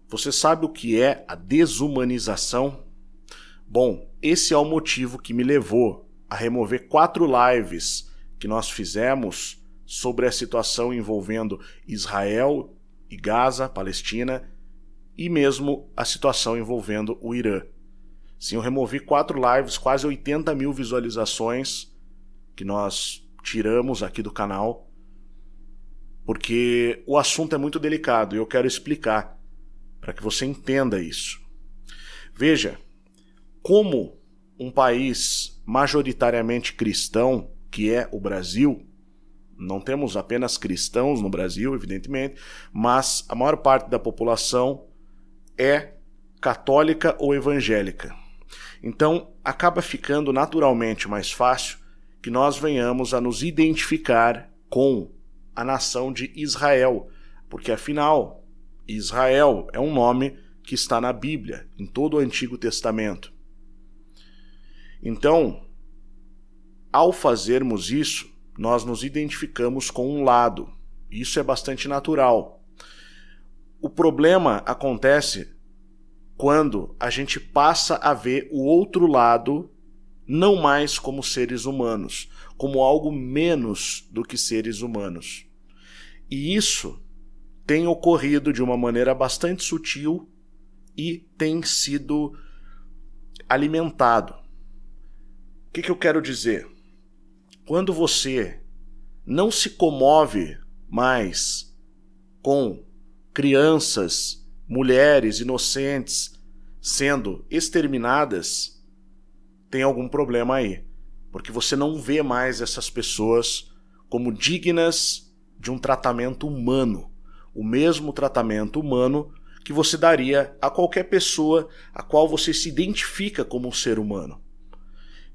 Você sabe o que é a desumanização? Bom, esse é o motivo que me levou a remover 4 lives que nós fizemos sobre a situação envolvendo Israel e Gaza, Palestina, e mesmo a situação envolvendo o Irã. Sim, eu removi 4 lives, quase 80 mil visualizações que nós tiramos aqui do canal, porque o assunto é muito delicado e eu quero explicar para que você entenda isso. Veja, como um país majoritariamente cristão, que é o Brasil, não temos apenas cristãos no Brasil, evidentemente, mas a maior parte da população é católica ou evangélica. Então, acaba ficando naturalmente mais fácil que nós venhamos a nos identificar com a nação de Israel, porque afinal, Israel é um nome que está na Bíblia, em todo o Antigo Testamento. Então, ao fazermos isso, nós nos identificamos com um lado. Isso é bastante natural. O problema acontece quando a gente passa a ver o outro lado não mais como seres humanos, como algo menos do que seres humanos. E isso tem ocorrido de uma maneira bastante sutil e tem sido alimentado. O que eu quero dizer? Quando você não se comove mais com crianças, mulheres inocentes sendo exterminadas, tem algum problema aí. Porque você não vê mais essas pessoas como dignas de um tratamento humano. O mesmo tratamento humano que você daria a qualquer pessoa a qual você se identifica como um ser humano.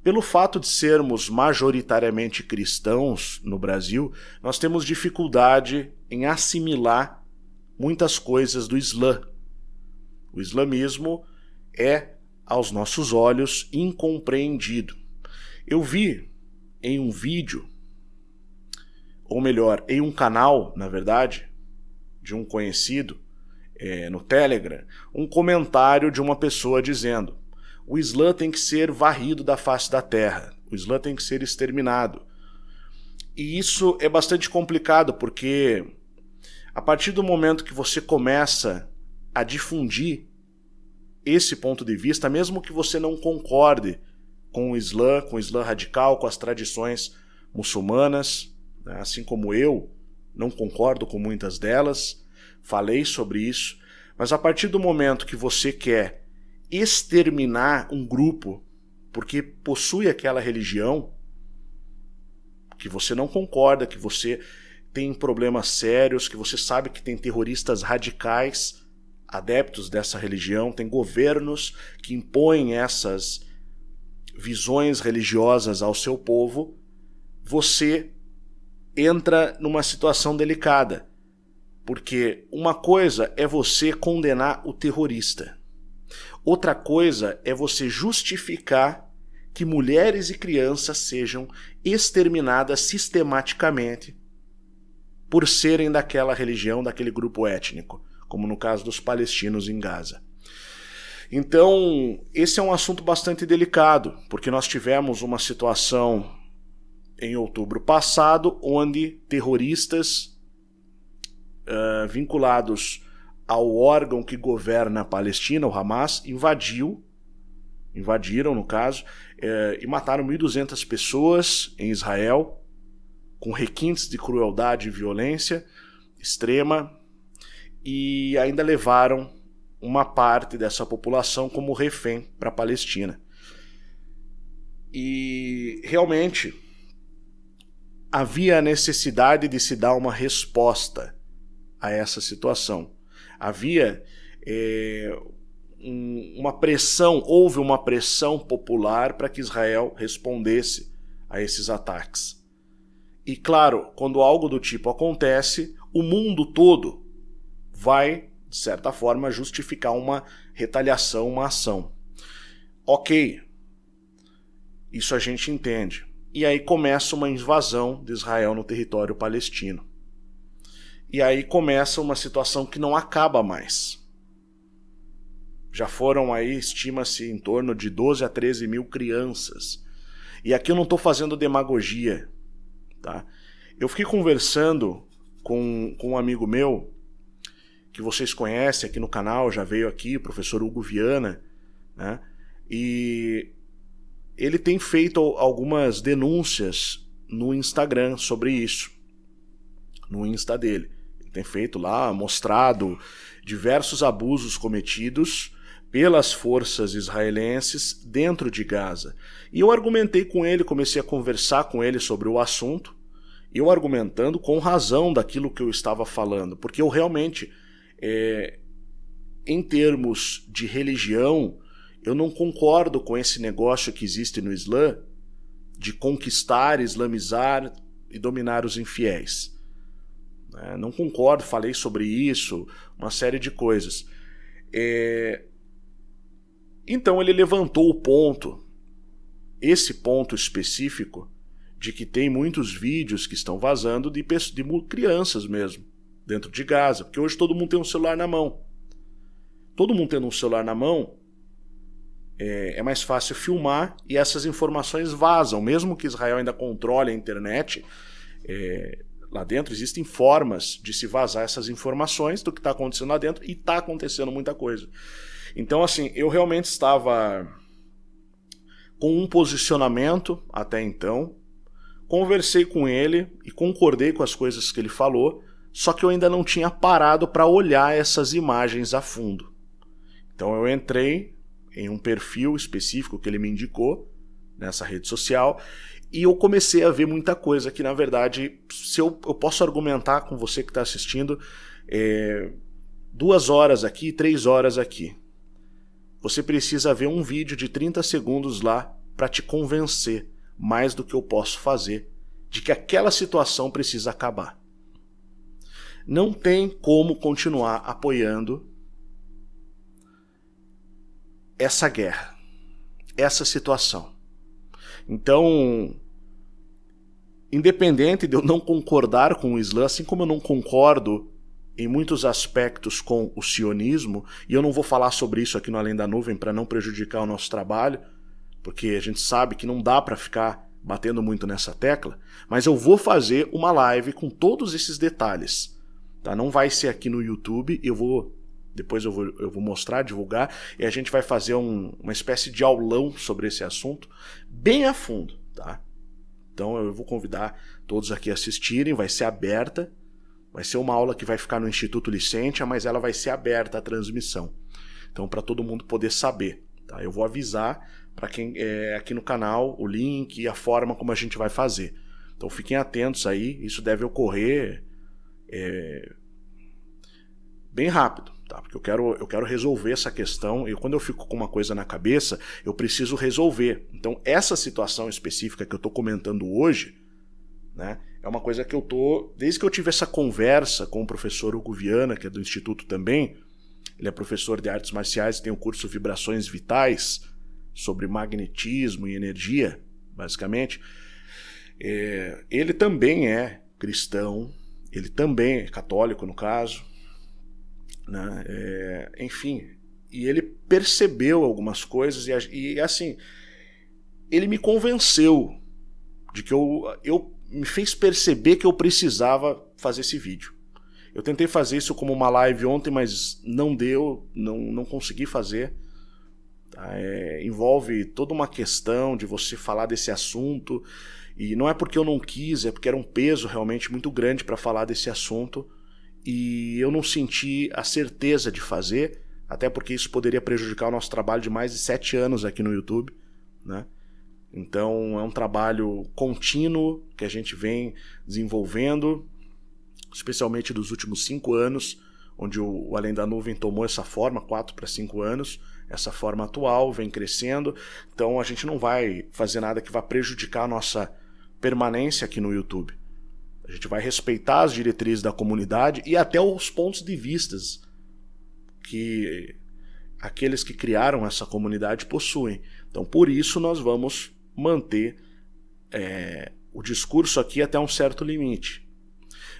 Pelo fato de sermos majoritariamente cristãos no Brasil, nós temos dificuldade em assimilar muitas coisas do Islã. O islamismo é, aos nossos olhos, incompreendido. Eu vi em um vídeo, ou melhor, em um canal, na verdade, de um conhecido, no Telegram, um comentário de uma pessoa dizendo: o Islã tem que ser varrido da face da terra, o Islã tem que ser exterminado. E isso é bastante complicado, porque a partir do momento que você começa a difundir esse ponto de vista, mesmo que você não concorde com o Islã radical, com as tradições muçulmanas, né, assim como eu não concordo com muitas delas, falei sobre isso, mas a partir do momento que você quer exterminar um grupo porque possui aquela religião que você não concorda, que você tem problemas sérios, que você sabe que tem terroristas radicais adeptos dessa religião, tem governos que impõem essas visões religiosas ao seu povo, você entra numa situação delicada, porque uma coisa é você condenar o terrorista, outra coisa é você justificar que mulheres e crianças sejam exterminadas sistematicamente por serem daquela religião, daquele grupo étnico, como no caso dos palestinos em Gaza. Então, esse é um assunto bastante delicado, porque nós tivemos uma situação em outubro passado, onde terroristas vinculados ao órgão que governa a Palestina, o Hamas, invadiram no caso, e mataram 1.200 pessoas em Israel, com requintes de crueldade e violência extrema, e ainda levaram uma parte dessa população como refém para a Palestina. E realmente havia a necessidade de se dar uma resposta a essa situação. Havia houve uma pressão popular para que Israel respondesse a esses ataques. E claro, quando algo do tipo acontece, o mundo todo vai, de certa forma, justificar uma retaliação, uma ação. Ok, isso a gente entende. E aí começa uma invasão de Israel no território palestino. E aí começa uma situação que não acaba mais. Já foram aí, estima-se, em torno de 12 a 13 mil crianças. E aqui eu não estou fazendo demagogia, tá? Eu fiquei conversando com um amigo meu, que vocês conhecem aqui no canal, já veio aqui, o professor Hugo Viana, né? E ele tem feito algumas denúncias no Instagram sobre isso, no Insta dele. Ele tem feito lá, mostrado diversos abusos cometidos pelas forças israelenses dentro de Gaza. E eu argumentei com ele, comecei a conversar com ele sobre o assunto, eu argumentando com razão daquilo que eu estava falando, porque eu realmente, em termos de religião, eu não concordo com esse negócio que existe no Islã de conquistar, islamizar e dominar os infiéis. Não concordo, falei sobre isso, uma série de coisas. Então ele levantou o ponto, esse ponto específico, de que tem muitos vídeos que estão vazando de crianças mesmo, dentro de Gaza, porque hoje todo mundo tem um celular na mão. Todo mundo tendo um celular na mão, é mais fácil filmar e essas informações vazam, mesmo que Israel ainda controle a internet, lá dentro existem formas de se vazar essas informações do que está acontecendo lá dentro, e está acontecendo muita coisa. Então, assim, eu realmente estava com um posicionamento até então, conversei com ele e concordei com as coisas que ele falou, só que eu ainda não tinha parado para olhar essas imagens a fundo. Então eu entrei em um perfil específico que ele me indicou nessa rede social e eu comecei a ver muita coisa que, na verdade, se eu posso argumentar com você que está assistindo, 2 horas aqui, 3 horas aqui. Você precisa ver um vídeo de 30 segundos lá para te convencer, mais do que eu posso fazer, de que aquela situação precisa acabar. Não tem como continuar apoiando essa guerra, essa situação. Então, independente de eu não concordar com o Islã, assim como eu não concordo em muitos aspectos com o sionismo, e eu não vou falar sobre isso aqui no Além da Nuvem para não prejudicar o nosso trabalho, porque a gente sabe que não dá para ficar batendo muito nessa tecla, mas eu vou fazer uma live com todos esses detalhes. Tá? Não vai ser aqui no YouTube, depois eu vou mostrar, divulgar, e a gente vai fazer uma espécie de aulão sobre esse assunto, bem a fundo. Tá? Então eu vou convidar todos aqui a assistirem, vai ser aberta, vai ser uma aula que vai ficar no Instituto Licentia, mas ela vai ser aberta a transmissão. Então para todo mundo poder saber. Tá? Eu vou avisar para quem aqui no canal o link e a forma como a gente vai fazer. Então fiquem atentos aí, isso deve ocorrer bem rápido, tá? Porque eu quero resolver essa questão, e quando eu fico com uma coisa na cabeça, eu preciso resolver. Então essa situação específica que eu estou comentando hoje, né, é uma coisa que desde que eu tive essa conversa com o professor Hugo Viana, que é do Instituto também, ele é professor de artes marciais, tem o curso Vibrações Vitais, sobre magnetismo e energia, basicamente. Ele também é cristão, ele também é católico, no caso, né? Enfim, e ele percebeu algumas coisas e assim, ele me convenceu de que me fez perceber que eu precisava fazer esse vídeo. Eu tentei fazer isso como uma live ontem, mas não deu, não consegui fazer. Tá? Envolve toda uma questão de você falar desse assunto, e não é porque eu não quis, é porque era um peso realmente muito grande para falar desse assunto, e eu não senti a certeza de fazer, até porque isso poderia prejudicar o nosso trabalho de mais de 7 anos aqui no YouTube, né? Então é um trabalho contínuo que a gente vem desenvolvendo, especialmente dos últimos 5 anos, onde o Além da Nuvem tomou essa forma, 4 para 5 anos, essa forma atual, vem crescendo. Então a gente não vai fazer nada que vá prejudicar a nossa permanência aqui no YouTube. A gente vai respeitar as diretrizes da comunidade e até os pontos de vistas que aqueles que criaram essa comunidade possuem. Então por isso nós vamos manter o discurso aqui até um certo limite.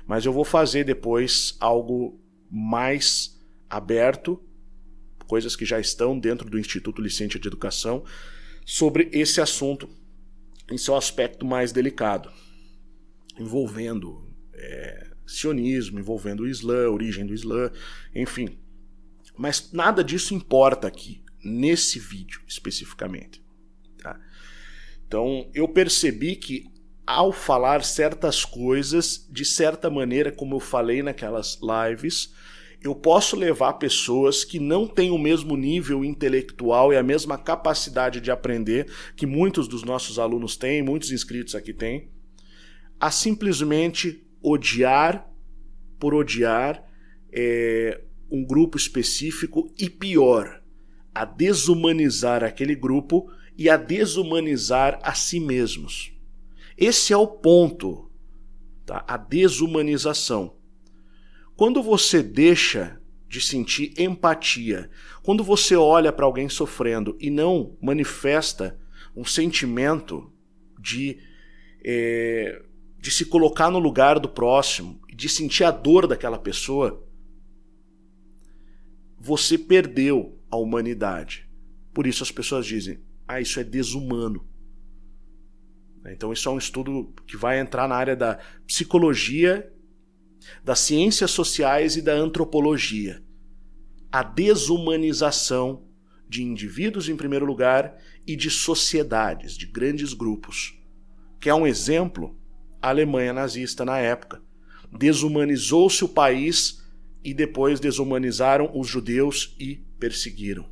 Mas eu vou fazer depois algo mais aberto, coisas que já estão dentro do Instituto Licência de Educação sobre esse assunto em seu aspecto mais delicado, envolvendo sionismo, envolvendo o Islã, a origem do Islã, enfim. Mas nada disso importa aqui, nesse vídeo especificamente. Tá? Então eu percebi que ao falar certas coisas, de certa maneira, como eu falei naquelas lives, eu posso levar pessoas que não têm o mesmo nível intelectual e a mesma capacidade de aprender que muitos dos nossos alunos têm, muitos inscritos aqui têm, a simplesmente odiar por odiar um grupo específico e pior, a desumanizar aquele grupo e a desumanizar a si mesmos. Esse é o ponto, tá? A desumanização. Quando você deixa de sentir empatia, quando você olha para alguém sofrendo e não manifesta um sentimento de se colocar no lugar do próximo, de sentir a dor daquela pessoa, você perdeu a humanidade. Por isso as pessoas dizem, isso é desumano. Então isso é um estudo que vai entrar na área da psicologia, das ciências sociais e da antropologia. A desumanização de indivíduos em primeiro lugar e de sociedades, de grandes grupos. Que é um exemplo, a Alemanha nazista na época. Desumanizou-se o país e depois desumanizaram os judeus e perseguiram.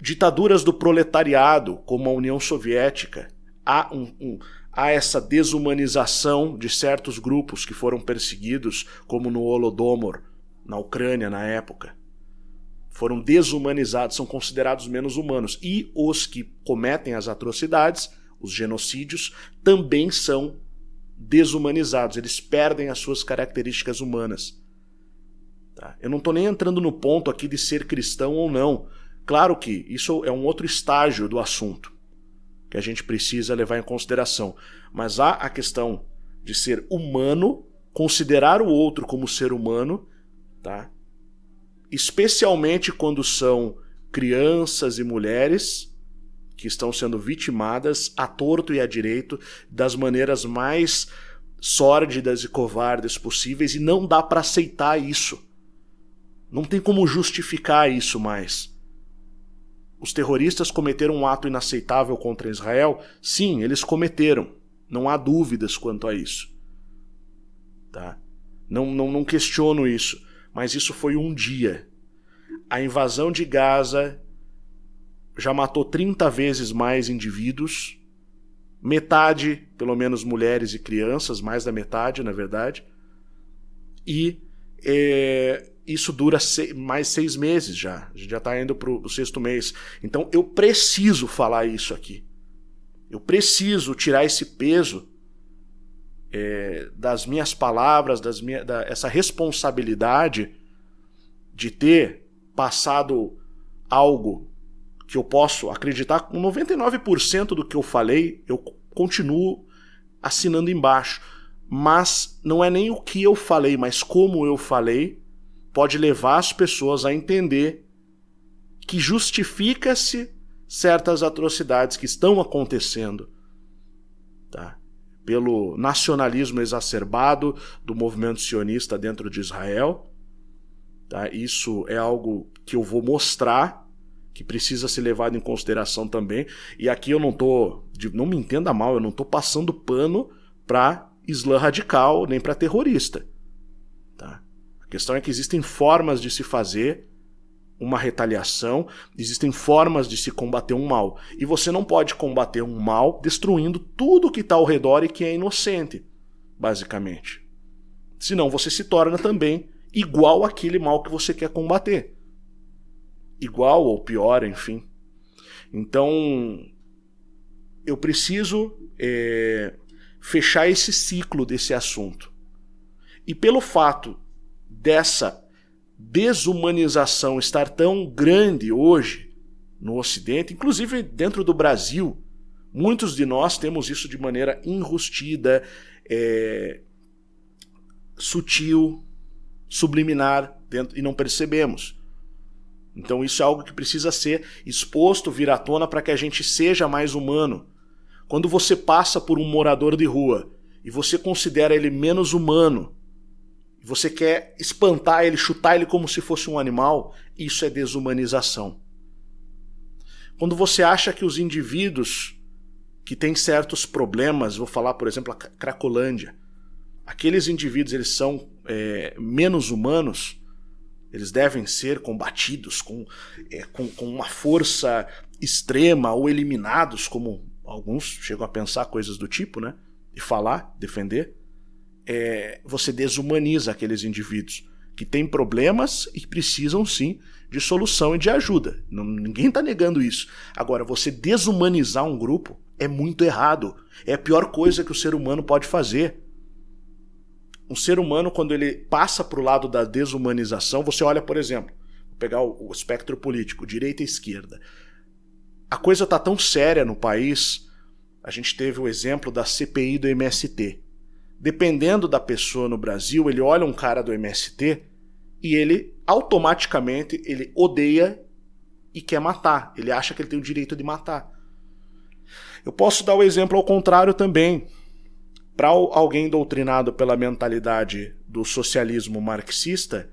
Ditaduras do proletariado, como a União Soviética, há essa desumanização de certos grupos que foram perseguidos, como no Holodomor, na Ucrânia na época. Foram desumanizados, são considerados menos humanos. E os que cometem as atrocidades, os genocídios, também são desumanizados, eles perdem as suas características humanas. Tá? Eu não estou nem entrando no ponto aqui de ser cristão ou não. Claro que isso é um outro estágio do assunto que a gente precisa levar em consideração. Mas há a questão de ser humano, considerar o outro como ser humano, tá? Especialmente quando são crianças e mulheres que estão sendo vitimadas à torto e à direito das maneiras mais sórdidas e covardes possíveis, e não dá para aceitar isso. Não tem como justificar isso mais. Os terroristas cometeram um ato inaceitável contra Israel? Sim, eles cometeram. Não há dúvidas quanto a isso. Tá? Não questiono isso. Mas isso foi um dia. A invasão de Gaza já matou 30 vezes mais indivíduos. Metade, pelo menos mulheres e crianças, mais da metade, na verdade. E isso dura mais 6 meses já. A gente já está indo para o 6º mês. Então eu preciso falar isso aqui. Eu preciso tirar esse peso das minhas palavras, essa responsabilidade de ter passado algo que eu posso acreditar com 99% do que eu falei, eu continuo assinando embaixo. Mas não é nem o que eu falei, mas como eu falei, pode levar as pessoas a entender que justifica-se certas atrocidades que estão acontecendo, tá? Pelo nacionalismo exacerbado do movimento sionista dentro de Israel. Tá? Isso é algo que eu vou mostrar, que precisa ser levado em consideração também. E aqui eu não me entenda mal, eu não estou passando pano para Islã radical, nem para terrorista. Tá? A questão é que existem formas de se fazer uma retaliação, existem formas de se combater um mal. E você não pode combater um mal destruindo tudo que está ao redor e que é inocente, basicamente. Senão você se torna também igual àquele mal que você quer combater. Igual ou pior, enfim. Então, eu preciso fechar esse ciclo desse assunto. E pelo fato dessa desumanização estar tão grande hoje no Ocidente, inclusive dentro do Brasil, muitos de nós temos isso de maneira enrustida, sutil, subliminar, e não percebemos. Então isso é algo que precisa ser exposto, vir à tona para que a gente seja mais humano. Quando você passa por um morador de rua e você considera ele menos humano, você quer espantar ele, chutar ele como se fosse um animal, isso é desumanização. Quando você acha que os indivíduos que têm certos problemas, vou falar por exemplo a Cracolândia, aqueles indivíduos eles são menos humanos, eles devem ser combatidos com uma força extrema ou eliminados, como alguns chegam a pensar coisas do tipo, né? E falar, defender. Você desumaniza aqueles indivíduos que têm problemas e precisam sim de solução e de ajuda. Ninguém está negando isso. Agora, você desumanizar um grupo é muito errado. É a pior coisa que o ser humano pode fazer. Um ser humano, quando ele passa para o lado da desumanização, você olha, por exemplo, vou pegar o espectro político, direita e esquerda. A coisa está tão séria no país, a gente teve o exemplo da CPI do MST. Dependendo da pessoa no Brasil, ele olha um cara do MST e ele automaticamente ele odeia e quer matar. Ele acha que ele tem o direito de matar. Eu posso dar o exemplo ao contrário também. Para alguém doutrinado pela mentalidade do socialismo marxista,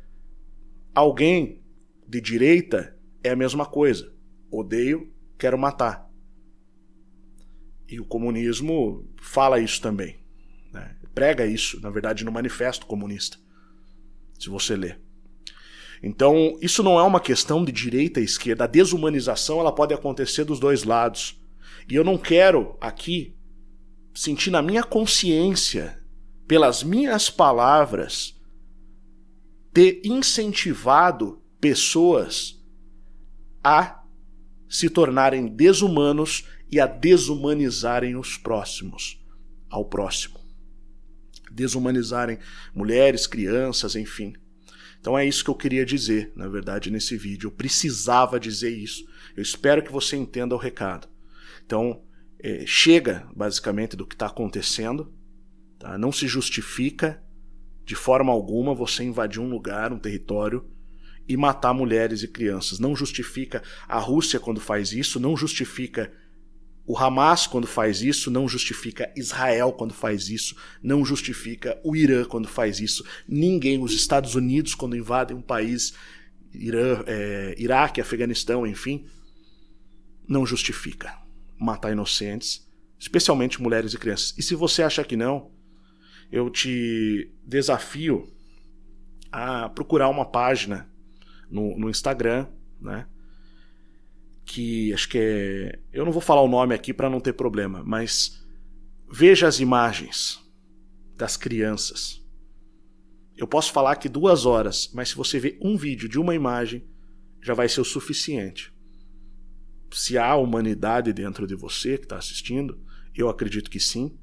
alguém de direita é a mesma coisa. Odeio, quero matar. E o comunismo fala isso também. Né? Prega isso, na verdade, no Manifesto Comunista, se você ler. Então, isso não é uma questão de direita e esquerda. A desumanização ela pode acontecer dos dois lados. E eu não quero aqui sentir na minha consciência, pelas minhas palavras, ter incentivado pessoas a se tornarem desumanos e a desumanizarem os próximos, ao próximo. Desumanizarem mulheres, crianças, enfim. Então é isso que eu queria dizer, na verdade, nesse vídeo. Eu precisava dizer isso. Eu espero que você entenda o recado. Então, chega, basicamente, do que está acontecendo. Tá? Não se justifica, de forma alguma, você invadir um lugar, um território, e matar mulheres e crianças. Não justifica a Rússia quando faz isso, não justifica o Hamas quando faz isso, não justifica Israel quando faz isso, não justifica o Irã quando faz isso. Ninguém, os Estados Unidos quando invadem um país, Iraque, Afeganistão, enfim, não justifica matar inocentes, especialmente mulheres e crianças. E se você acha que não, eu te desafio a procurar uma página no Instagram, né? Que acho que é... Eu não vou falar o nome aqui para não ter problema, mas veja as imagens das crianças. Eu posso falar aqui 2 horas, mas se você ver um vídeo de uma imagem, já vai ser o suficiente. Se há humanidade dentro de você que está assistindo, eu acredito que sim,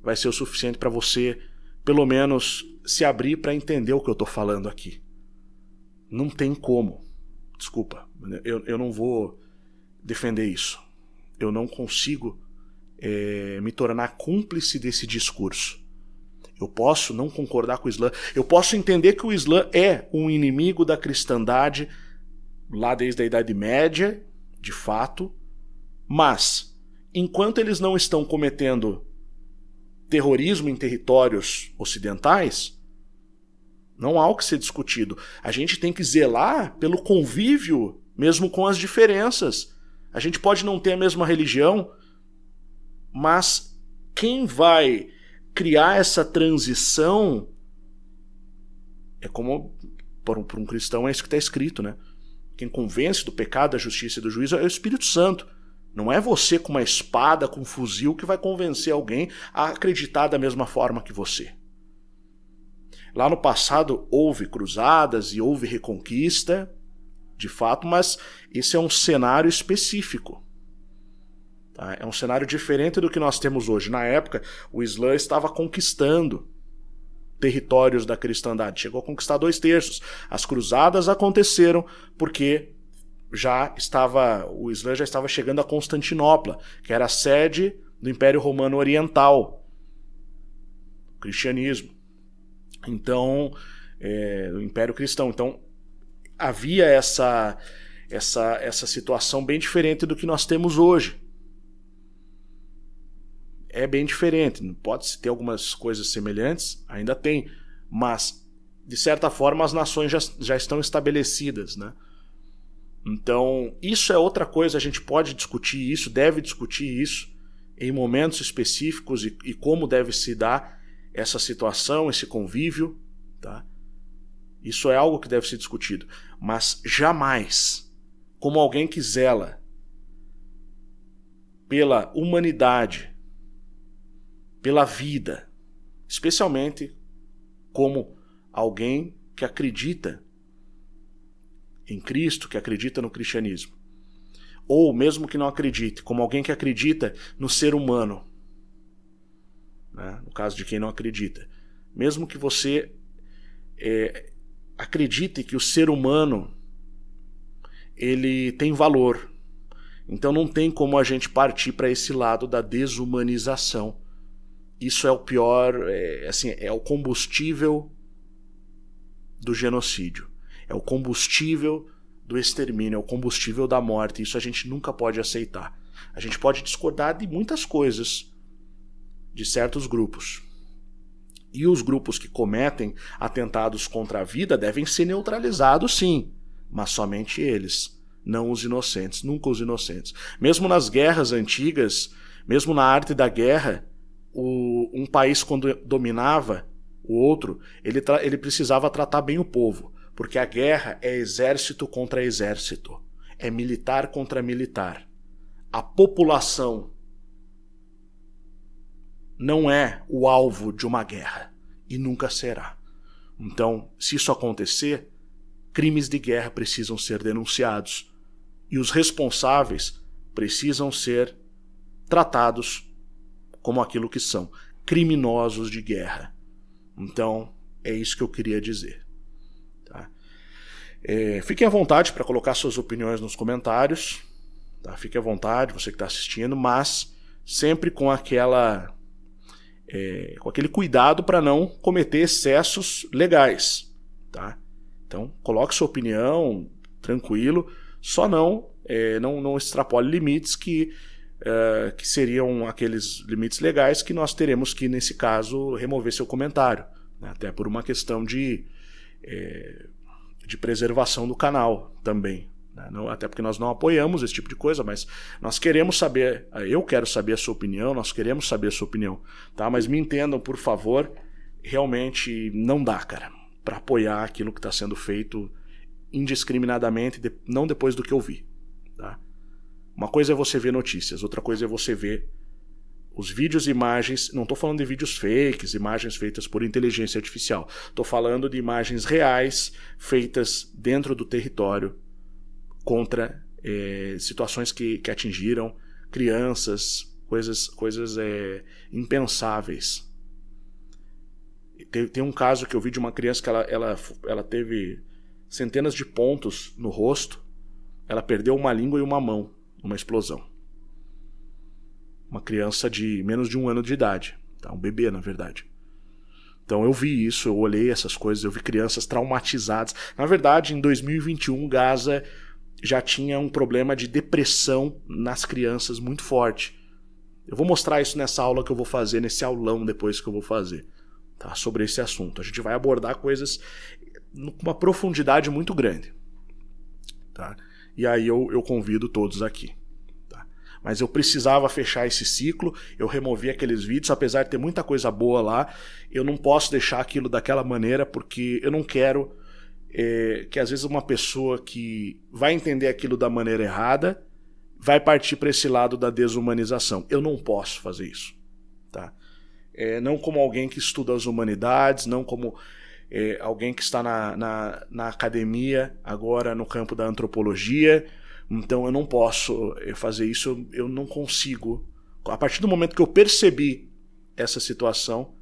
vai ser o suficiente para você, pelo menos, se abrir para entender o que eu estou falando aqui. Não tem como. Desculpa, eu não vou defender isso. Eu não consigo me tornar cúmplice desse discurso. Eu posso não concordar com o Islã. Eu posso entender que o Islã é um inimigo da cristandade lá desde a Idade Média, de fato, mas enquanto eles não estão cometendo terrorismo em territórios ocidentais, não há o que ser discutido. A gente tem que zelar pelo convívio, mesmo com as diferenças. A gente pode não ter a mesma religião, mas quem vai criar essa transição é como, para um cristão, é isso que está escrito, né? Quem convence do pecado, da justiça e do juízo é o Espírito Santo. Não é você com uma espada, com um fuzil, que vai convencer alguém a acreditar da mesma forma que você. Lá no passado houve cruzadas e houve reconquista, de fato, mas esse é um cenário específico. Tá? É um cenário diferente do que nós temos hoje. Na época, o Islã estava conquistando territórios da cristandade. Chegou a conquistar 2/3. As cruzadas aconteceram porque o Islã já estava chegando a Constantinopla, que era a sede do Império Romano Oriental, o cristianismo. Então, o Império Cristão. Então, havia essa situação bem diferente do que nós temos hoje. É bem diferente. Pode ter algumas coisas semelhantes, ainda tem, mas de certa forma as nações já estão estabelecidas, né? Então isso é outra coisa, a gente pode discutir isso, deve discutir isso em momentos específicos e como deve se dar essa situação, esse convívio, tá? Isso é algo que deve ser discutido, mas jamais como alguém que zela pela humanidade, pela vida, especialmente como alguém que acredita em Cristo, que acredita no cristianismo, ou mesmo que não acredite, como alguém que acredita no ser humano, né? No caso de quem não acredita, mesmo que você acredite que o ser humano ele tem valor, então não tem como a gente partir para esse lado da desumanização. Isso é o pior, é o combustível do genocídio, é o combustível do extermínio, é o combustível da morte. Isso a gente nunca pode aceitar. A gente pode discordar de muitas coisas, de certos grupos. E os grupos que cometem atentados contra a vida devem ser neutralizados, sim, mas somente eles, não os inocentes, nunca os inocentes. Mesmo nas guerras antigas, mesmo na arte da guerra, um país quando dominava o outro, ele precisava tratar bem o povo, porque a guerra é exército contra exército, é militar contra militar. A população não é o alvo de uma guerra e nunca será. Então, se isso acontecer, crimes de guerra precisam ser denunciados e os responsáveis precisam ser tratados como aquilo que são, criminosos de guerra. Então, é isso que eu queria dizer. Tá? Fiquem à vontade para colocar suas opiniões nos comentários. Tá? Fique à vontade, você que está assistindo, mas sempre com aquele cuidado para não cometer excessos legais. Tá? Então, coloque sua opinião, tranquilo, só não extrapole limites que seriam aqueles limites legais que nós teremos que, nesse caso, remover seu comentário, né? Até por uma questão de preservação do canal também, né? Até porque nós não apoiamos esse tipo de coisa, mas nós queremos saber, eu quero saber a sua opinião, nós queremos saber a sua opinião, tá? Mas me entendam, por favor, realmente não dá, cara, para apoiar aquilo que está sendo feito indiscriminadamente, não depois do que eu vi, tá? Uma coisa é você ver notícias, outra coisa é você ver os vídeos e imagens. Não estou falando de vídeos fakes, imagens feitas por inteligência artificial. Estou falando de imagens reais feitas dentro do território contra situações que atingiram crianças, coisas impensáveis. Tem um caso que eu vi de uma criança que ela teve centenas de pontos no rosto, ela perdeu uma língua e uma mão. Uma explosão. Uma criança de menos de 1 ano de idade, tá? Um bebê, na verdade. Então eu vi isso, eu olhei essas coisas, eu vi crianças traumatizadas. Na verdade, em 2021, Gaza já tinha um problema de depressão nas crianças muito forte. Eu vou mostrar isso nessa aula que eu vou fazer, nesse aulão depois que eu vou fazer, tá? Sobre esse assunto. A gente vai abordar coisas com uma profundidade muito grande, tá? E aí eu convido todos aqui. Tá? Mas eu precisava fechar esse ciclo, eu removi aqueles vídeos, apesar de ter muita coisa boa lá, eu não posso deixar aquilo daquela maneira, porque eu não quero que às vezes uma pessoa que vai entender aquilo da maneira errada vai partir para esse lado da desumanização. Eu não posso fazer isso. Tá? Não como alguém que estuda as humanidades, não como alguém que está na academia, agora no campo da antropologia. Então eu não posso fazer isso, eu não consigo. A partir do momento que eu percebi essa situação,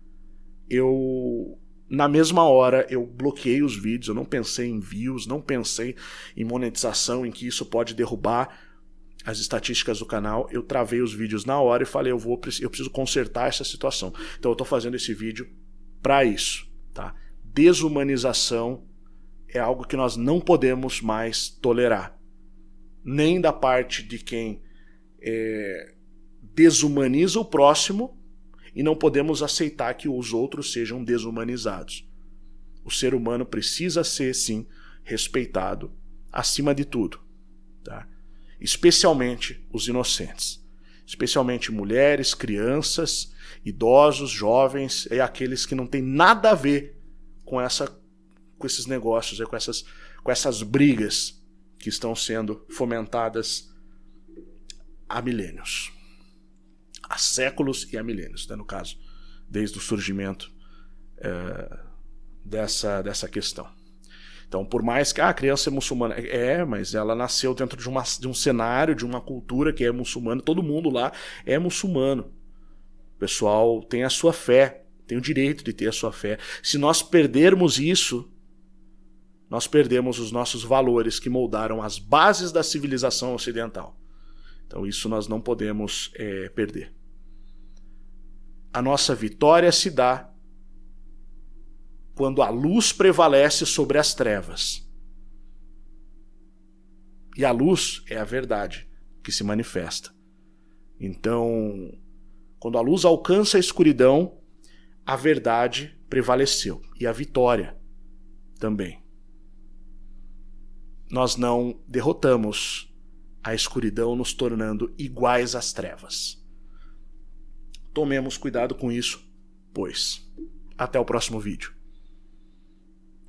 na mesma hora eu bloqueei os vídeos, eu não pensei em views, não pensei em monetização, em que isso pode derrubar as estatísticas do canal. Eu travei os vídeos na hora e falei, eu preciso consertar essa situação. Então eu estou fazendo esse vídeo para isso, tá? Desumanização é algo que nós não podemos mais tolerar. Nem da parte de quem desumaniza o próximo, e não podemos aceitar que os outros sejam desumanizados. O ser humano precisa ser, sim, respeitado acima de tudo, tá? Especialmente os inocentes. Especialmente mulheres, crianças, idosos, jovens e aqueles que não têm nada a ver com esses negócios, com essas brigas que estão sendo fomentadas há milênios. Há séculos e há milênios, né, no caso, desde o surgimento dessa questão. Então, por mais que a criança é muçulmana, mas ela nasceu dentro de um cenário, de uma cultura que é muçulmana, todo mundo lá é muçulmano. O pessoal tem a sua fé, tem o direito de ter a sua fé. Se nós perdermos isso, nós perdemos os nossos valores que moldaram as bases da civilização ocidental. Então isso nós não podemos perder. A nossa vitória se dá quando a luz prevalece sobre as trevas. E a luz é a verdade que se manifesta. Então, quando a luz alcança a escuridão, a verdade prevaleceu. E a vitória também. Nós não derrotamos a escuridão nos tornando iguais às trevas. Tomemos cuidado com isso, pois. Até o próximo vídeo.